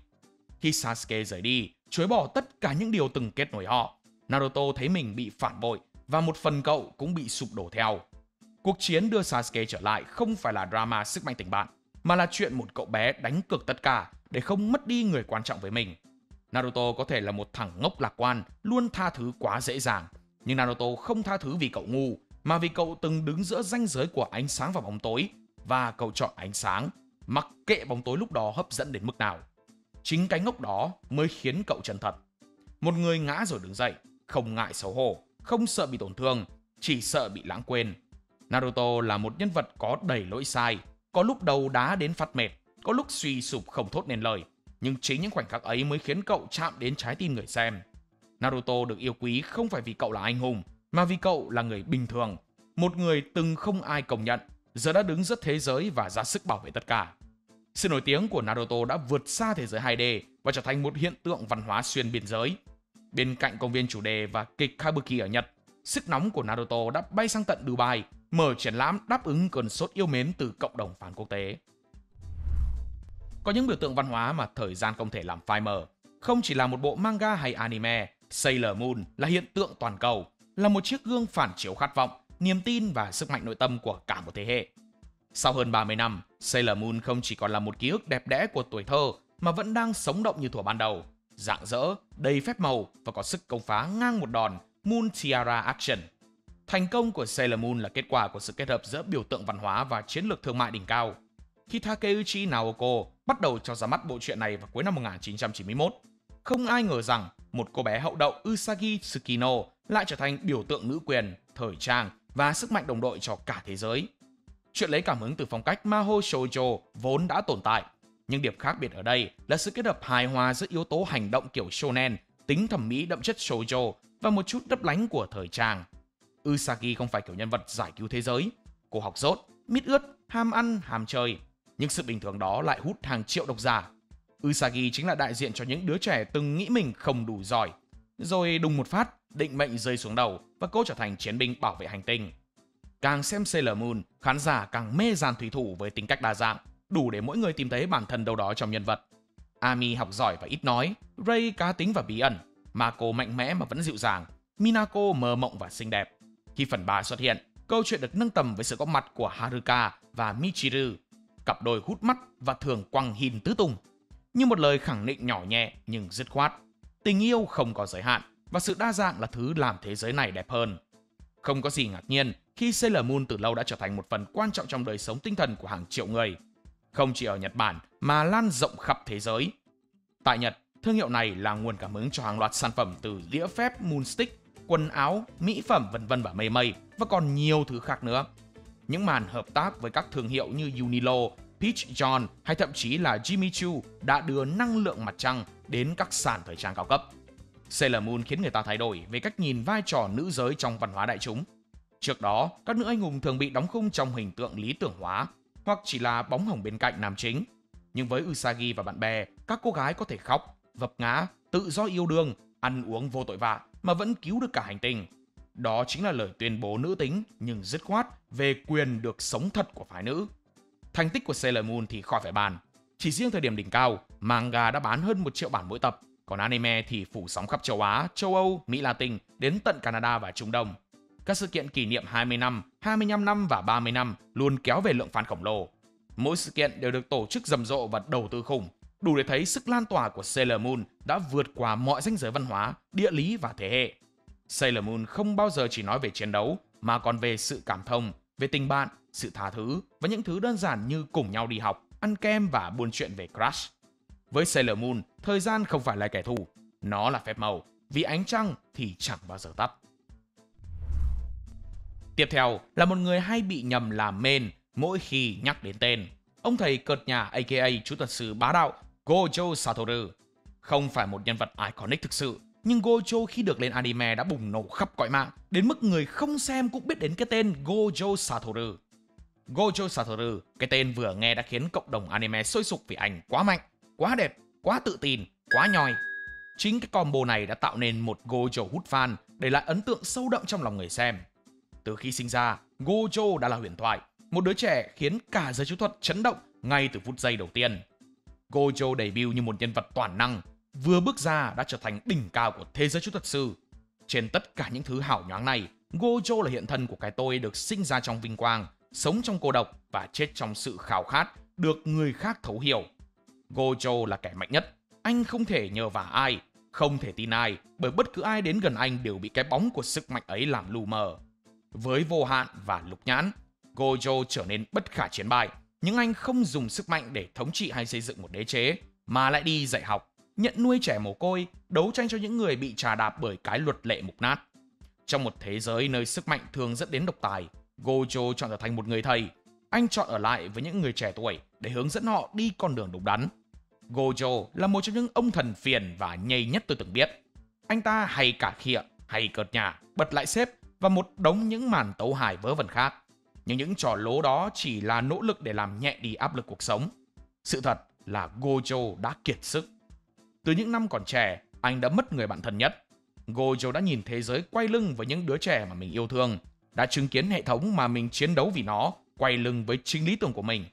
Khi Sasuke rời đi, chối bỏ tất cả những điều từng kết nối họ, Naruto thấy mình bị phản bội và một phần cậu cũng bị sụp đổ theo. Cuộc chiến đưa Sasuke trở lại không phải là drama sức mạnh tình bạn, mà là chuyện một cậu bé đánh cược tất cả để không mất đi người quan trọng với mình. Naruto có thể là một thằng ngốc lạc quan, luôn tha thứ quá dễ dàng, nhưng Naruto không tha thứ vì cậu ngu, mà vì cậu từng đứng giữa ranh giới của ánh sáng và bóng tối, và cậu chọn ánh sáng, mặc kệ bóng tối lúc đó hấp dẫn đến mức nào. Chính cái ngốc đó mới khiến cậu chân thật. Một người ngã rồi đứng dậy, không ngại xấu hổ, không sợ bị tổn thương, chỉ sợ bị lãng quên. Naruto là một nhân vật có đầy lỗi sai, có lúc đầu đá đến phát mệt, có lúc suy sụp không thốt nên lời, nhưng chính những khoảnh khắc ấy mới khiến cậu chạm đến trái tim người xem. Naruto được yêu quý không phải vì cậu là anh hùng, mà vì cậu là người bình thường, một người từng không ai công nhận, giờ đã đứng giữa thế giới và ra sức bảo vệ tất cả. Sự nổi tiếng của Naruto đã vượt xa thế giới 2D và trở thành một hiện tượng văn hóa xuyên biên giới. Bên cạnh công viên chủ đề và kịch Kabuki ở Nhật, sức nóng của Naruto đã bay sang tận Dubai, mở triển lãm đáp ứng cơn sốt yêu mến từ cộng đồng fan quốc tế. Có những biểu tượng văn hóa mà thời gian không thể làm phai mờ. Không chỉ là một bộ manga hay anime, Sailor Moon là hiện tượng toàn cầu, là một chiếc gương phản chiếu khát vọng, niềm tin và sức mạnh nội tâm của cả một thế hệ. Sau hơn 30 năm, Sailor Moon không chỉ còn là một ký ức đẹp đẽ của tuổi thơ mà vẫn đang sống động như thuở ban đầu, rạng rỡ, đầy phép màu và có sức công phá ngang một đòn Moon Tiara Action. Thành công của Sailor Moon là kết quả của sự kết hợp giữa biểu tượng văn hóa và chiến lược thương mại đỉnh cao. Khi Takeuchi Naoko bắt đầu cho ra mắt bộ truyện này vào cuối năm 1991, không ai ngờ rằng một cô bé hậu đậu Usagi Tsukino lại trở thành biểu tượng nữ quyền, thời trang và sức mạnh đồng đội cho cả thế giới. Chuyện lấy cảm hứng từ phong cách Mahou Shoujo vốn đã tồn tại, nhưng điểm khác biệt ở đây là sự kết hợp hài hòa giữa yếu tố hành động kiểu shonen, tính thẩm mỹ đậm chất shoujo và một chút lấp lánh của thời trang. Usagi không phải kiểu nhân vật giải cứu thế giới. Cô học dốt, mít ướt, ham ăn, ham chơi. nhưng sự bình thường đó lại hút hàng triệu độc giả. Usagi chính là đại diện cho những đứa trẻ từng nghĩ mình không đủ giỏi, rồi đùng một phát, định mệnh rơi xuống đầu và cô trở thành chiến binh bảo vệ hành tinh. Càng xem Sailor Moon, khán giả càng mê dàn thủy thủ với tính cách đa dạng, đủ để mỗi người tìm thấy bản thân đâu đó trong nhân vật. Ami học giỏi và ít nói, Ray cá tính và bí ẩn, Mako mạnh mẽ mà vẫn dịu dàng, Minako mơ mộng và xinh đẹp. Khi phần 3 xuất hiện, câu chuyện được nâng tầm với sự góp mặt của Haruka và Michiru, cặp đôi hút mắt và thường quăng hin tứ tung. Như một lời khẳng định nhỏ nhẹ nhưng dứt khoát, tình yêu không có giới hạn và sự đa dạng là thứ làm thế giới này đẹp hơn. Không có gì ngạc nhiên khi Sailor Moon từ lâu đã trở thành một phần quan trọng trong đời sống tinh thần của hàng triệu người, không chỉ ở Nhật Bản mà lan rộng khắp thế giới. Tại Nhật, thương hiệu này là nguồn cảm hứng cho hàng loạt sản phẩm từ đĩa phép Moonstick, quần áo, mỹ phẩm vân vân và mây mây và còn nhiều thứ khác nữa. Những màn hợp tác với các thương hiệu như Unilo, Peach John hay thậm chí là Jimmy Choo đã đưa năng lượng mặt trăng đến các sàn thời trang cao cấp. Sailor Moon khiến người ta thay đổi về cách nhìn vai trò nữ giới trong văn hóa đại chúng. Trước đó, các nữ anh hùng thường bị đóng khung trong hình tượng lý tưởng hóa hoặc chỉ là bóng hồng bên cạnh nam chính. Nhưng với Usagi và bạn bè, các cô gái có thể khóc, vấp ngã, tự do yêu đương, ăn uống vô tội vạ mà vẫn cứu được cả hành tinh. Đó chính là lời tuyên bố nữ tính nhưng dứt khoát về quyền được sống thật của phái nữ. Thành tích của Sailor Moon thì khỏi phải bàn. Chỉ riêng thời điểm đỉnh cao, manga đã bán hơn 1 triệu bản mỗi tập, còn anime thì phủ sóng khắp châu Á, châu Âu, Mỹ Latin đến tận Canada và Trung Đông. Các sự kiện kỷ niệm 20 năm, 25 năm và 30 năm luôn kéo về lượng fan khổng lồ. Mỗi sự kiện đều được tổ chức rầm rộ và đầu tư khủng, đủ để thấy sức lan tỏa của Sailor Moon đã vượt qua mọi ranh giới văn hóa, địa lý và thế hệ. Sailor Moon không bao giờ chỉ nói về chiến đấu mà còn về sự cảm thông, về tình bạn, sự tha thứ và những thứ đơn giản như cùng nhau đi học, ăn kem và buôn chuyện về crush. Với Sailor Moon, thời gian không phải là kẻ thù, nó là phép màu, vì ánh trăng thì chẳng bao giờ tắt. Tiếp theo là một người hay bị nhầm làm main mỗi khi nhắc đến tên. Ông thầy cợt nhà aka chú thuật sư bá đạo Gojo Satoru. Không phải một nhân vật iconic thực sự, nhưng Gojo khi được lên anime đã bùng nổ khắp cõi mạng, đến mức người không xem cũng biết đến cái tên Gojo Satoru. Gojo Satoru, cái tên vừa nghe đã khiến cộng đồng anime sôi sục vì anh quá mạnh, quá đẹp, quá tự tin, quá nhoi. Chính cái combo này đã tạo nên một Gojo hút fan, để lại ấn tượng sâu đậm trong lòng người xem. Từ khi sinh ra, Gojo đã là huyền thoại, một đứa trẻ khiến cả giới chú thuật chấn động ngay từ phút giây đầu tiên. Gojo debut như một nhân vật toàn năng, vừa bước ra đã trở thành đỉnh cao của thế giới chú thuật sư. Trên tất cả những thứ hào nhoáng này, Gojo là hiện thân của cái tôi được sinh ra trong vinh quang, sống trong cô độc và chết trong sự khao khát được người khác thấu hiểu. Gojo là kẻ mạnh nhất, anh không thể nhờ vả ai, không thể tin ai, bởi bất cứ ai đến gần anh đều bị cái bóng của sức mạnh ấy làm lù mờ. Với vô hạn và lục nhãn, Gojo trở nên bất khả chiến bại, nhưng anh không dùng sức mạnh để thống trị hay xây dựng một đế chế, mà lại đi dạy học, nhận nuôi trẻ mồ côi, đấu tranh cho những người bị trà đạp bởi cái luật lệ mục nát. Trong một thế giới nơi sức mạnh thường dẫn đến độc tài, Gojo chọn trở thành một người thầy. Anh chọn ở lại với những người trẻ tuổi để hướng dẫn họ đi con đường đúng đắn. Gojo là một trong những ông thần phiền và nhây nhất tôi từng biết. Anh ta hay cà khịa, hay cợt nhả, bật lại sếp và một đống những màn tấu hài vớ vẩn khác. Nhưng những trò lố đó chỉ là nỗ lực để làm nhẹ đi áp lực cuộc sống. Sự thật là Gojo đã kiệt sức. Từ những năm còn trẻ, anh đã mất người bạn thân nhất. Gojo đã nhìn thế giới quay lưng với những đứa trẻ mà mình yêu thương, đã chứng kiến hệ thống mà mình chiến đấu vì nó quay lưng với chính lý tưởng của mình.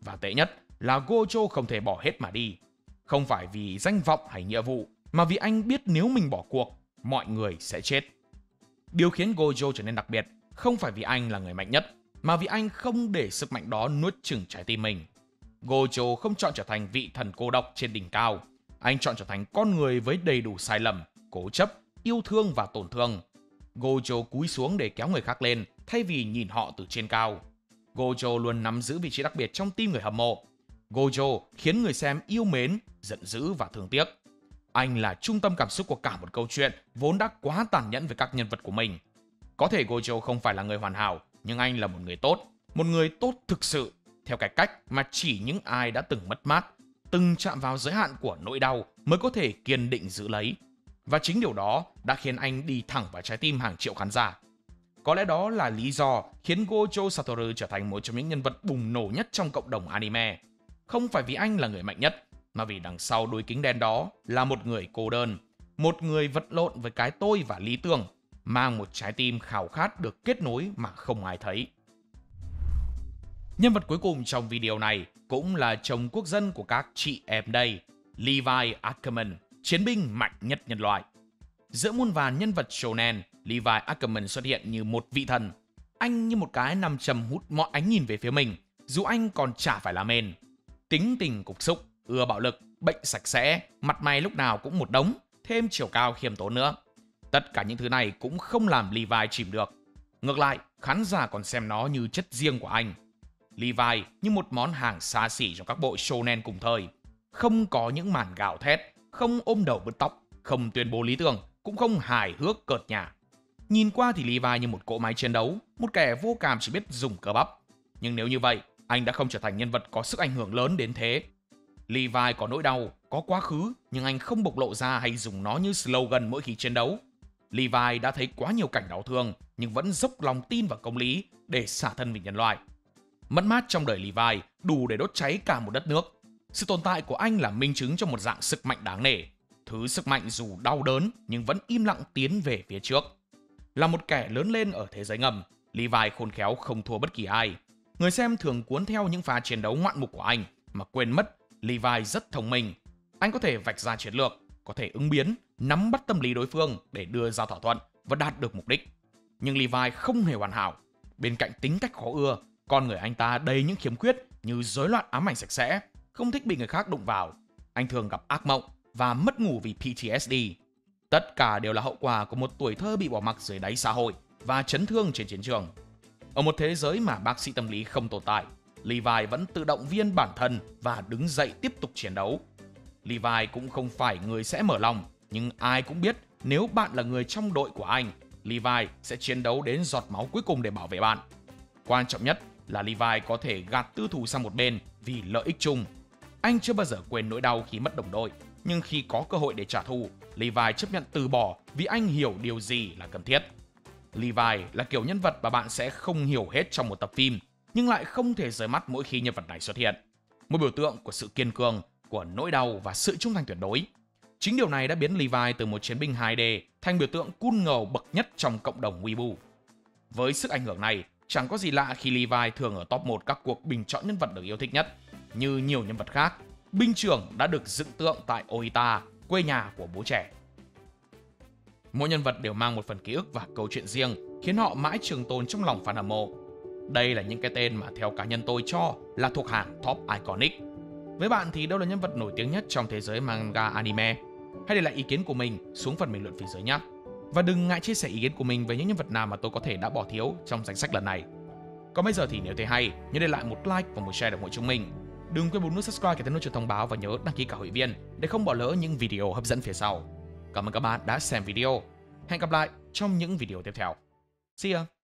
Và tệ nhất là Gojo không thể bỏ hết mà đi. Không phải vì danh vọng hay nghĩa vụ, mà vì anh biết nếu mình bỏ cuộc, mọi người sẽ chết. Điều khiến Gojo trở nên đặc biệt không phải vì anh là người mạnh nhất, mà vì anh không để sức mạnh đó nuốt chửng trái tim mình. Gojo không chọn trở thành vị thần cô độc trên đỉnh cao. Anh chọn trở thành con người với đầy đủ sai lầm, cố chấp, yêu thương và tổn thương. Gojo cúi xuống để kéo người khác lên thay vì nhìn họ từ trên cao. Gojo luôn nắm giữ vị trí đặc biệt trong tim người hâm mộ. Gojo khiến người xem yêu mến, giận dữ và thương tiếc. Anh là trung tâm cảm xúc của cả một câu chuyện vốn đã quá tàn nhẫn với các nhân vật của mình. Có thể Gojo không phải là người hoàn hảo, nhưng anh là một người tốt thực sự, theo cái cách mà chỉ những ai đã từng mất mát, từng chạm vào giới hạn của nỗi đau mới có thể kiên định giữ lấy. Và chính điều đó đã khiến anh đi thẳng vào trái tim hàng triệu khán giả. Có lẽ đó là lý do khiến Gojo Satoru trở thành một trong những nhân vật bùng nổ nhất trong cộng đồng anime. Không phải vì anh là người mạnh nhất, mà vì đằng sau đôi kính đen đó là một người cô đơn, một người vật lộn với cái tôi và lý tưởng, mang một trái tim khao khát được kết nối mà không ai thấy. Nhân vật cuối cùng trong video này cũng là chồng quốc dân của các chị em đây, Levi Ackerman, chiến binh mạnh nhất nhân loại. Giữa muôn vàn nhân vật shonen, Levi Ackerman xuất hiện như một vị thần. Anh như một cái nam châm hút mọi ánh nhìn về phía mình, dù anh còn chả phải là main. Tính tình cục xúc, ưa bạo lực, bệnh sạch sẽ, mặt mày lúc nào cũng một đống, thêm chiều cao khiêm tốn nữa. Tất cả những thứ này cũng không làm Levi chìm được. Ngược lại, khán giả còn xem nó như chất riêng của anh. Levi như một món hàng xa xỉ trong các bộ shonen cùng thời. Không có những màn gào thét, không ôm đầu bứt tóc, không tuyên bố lý tưởng, cũng không hài hước cợt nhả. Nhìn qua thì Levi như một cỗ máy chiến đấu, một kẻ vô cảm chỉ biết dùng cơ bắp. Nhưng nếu như vậy, anh đã không trở thành nhân vật có sức ảnh hưởng lớn đến thế. Levi có nỗi đau, có quá khứ, nhưng anh không bộc lộ ra hay dùng nó như slogan mỗi khi chiến đấu. Levi đã thấy quá nhiều cảnh đau thương, nhưng vẫn dốc lòng tin vào công lý để xả thân vì nhân loại. Mất mát trong đời Levi đủ để đốt cháy cả một đất nước. Sự tồn tại của anh là minh chứng cho một dạng sức mạnh đáng nể. Thứ sức mạnh dù đau đớn nhưng vẫn im lặng tiến về phía trước. Là một kẻ lớn lên ở thế giới ngầm, Levi khôn khéo không thua bất kỳ ai. Người xem thường cuốn theo những pha chiến đấu ngoạn mục của anh mà quên mất Levi rất thông minh. Anh có thể vạch ra chiến lược, có thể ứng biến, nắm bắt tâm lý đối phương để đưa ra thỏa thuận và đạt được mục đích. Nhưng Levi không hề hoàn hảo. Bên cạnh tính cách khó ưa, con người anh ta đầy những khiếm khuyết như rối loạn ám ảnh sạch sẽ, không thích bị người khác đụng vào. Anh thường gặp ác mộng và mất ngủ vì PTSD. Tất cả đều là hậu quả của một tuổi thơ bị bỏ mặc dưới đáy xã hội và chấn thương trên chiến trường. Ở một thế giới mà bác sĩ tâm lý không tồn tại, Levi vẫn tự động viên bản thân và đứng dậy tiếp tục chiến đấu. Levi cũng không phải người sẽ mở lòng, nhưng ai cũng biết nếu bạn là người trong đội của anh, Levi sẽ chiến đấu đến giọt máu cuối cùng để bảo vệ bạn. Quan trọng nhất là Levi có thể gạt tư thù sang một bên vì lợi ích chung. Anh chưa bao giờ quên nỗi đau khi mất đồng đội, nhưng khi có cơ hội để trả thù, Levi chấp nhận từ bỏ vì anh hiểu điều gì là cần thiết. Levi là kiểu nhân vật mà bạn sẽ không hiểu hết trong một tập phim, nhưng lại không thể rời mắt mỗi khi nhân vật này xuất hiện. Một biểu tượng của sự kiên cường, của nỗi đau và sự trung thành tuyệt đối. Chính điều này đã biến Levi từ một chiến binh 2D thành biểu tượng cool ngầu bậc nhất trong cộng đồng Weibo. Với sức ảnh hưởng này, chẳng có gì lạ khi Levi thường ở top 1 các cuộc bình chọn nhân vật được yêu thích nhất. Như nhiều nhân vật khác, binh trưởng đã được dựng tượng tại Oita, quê nhà của bố trẻ. Mỗi nhân vật đều mang một phần ký ức và câu chuyện riêng, khiến họ mãi trường tồn trong lòng fan hâm mộ. Đây là những cái tên mà theo cá nhân tôi cho là thuộc hàng top iconic. Với bạn thì đâu là nhân vật nổi tiếng nhất trong thế giới manga anime? Hãy để lại ý kiến của mình xuống phần bình luận phía dưới nhé. Và đừng ngại chia sẻ ý kiến của mình về những nhân vật nào mà tôi có thể đã bỏ thiếu trong danh sách lần này. Còn bây giờ thì nếu thấy hay, nhớ để lại một like và một share để ủng hộ chúng mình. Đừng quên bấm nút subscribe kèm theo nút chuông thông báo và nhớ đăng ký cả hội viên để không bỏ lỡ những video hấp dẫn phía sau. Cảm ơn các bạn đã xem video. Hẹn gặp lại trong những video tiếp theo. See ya!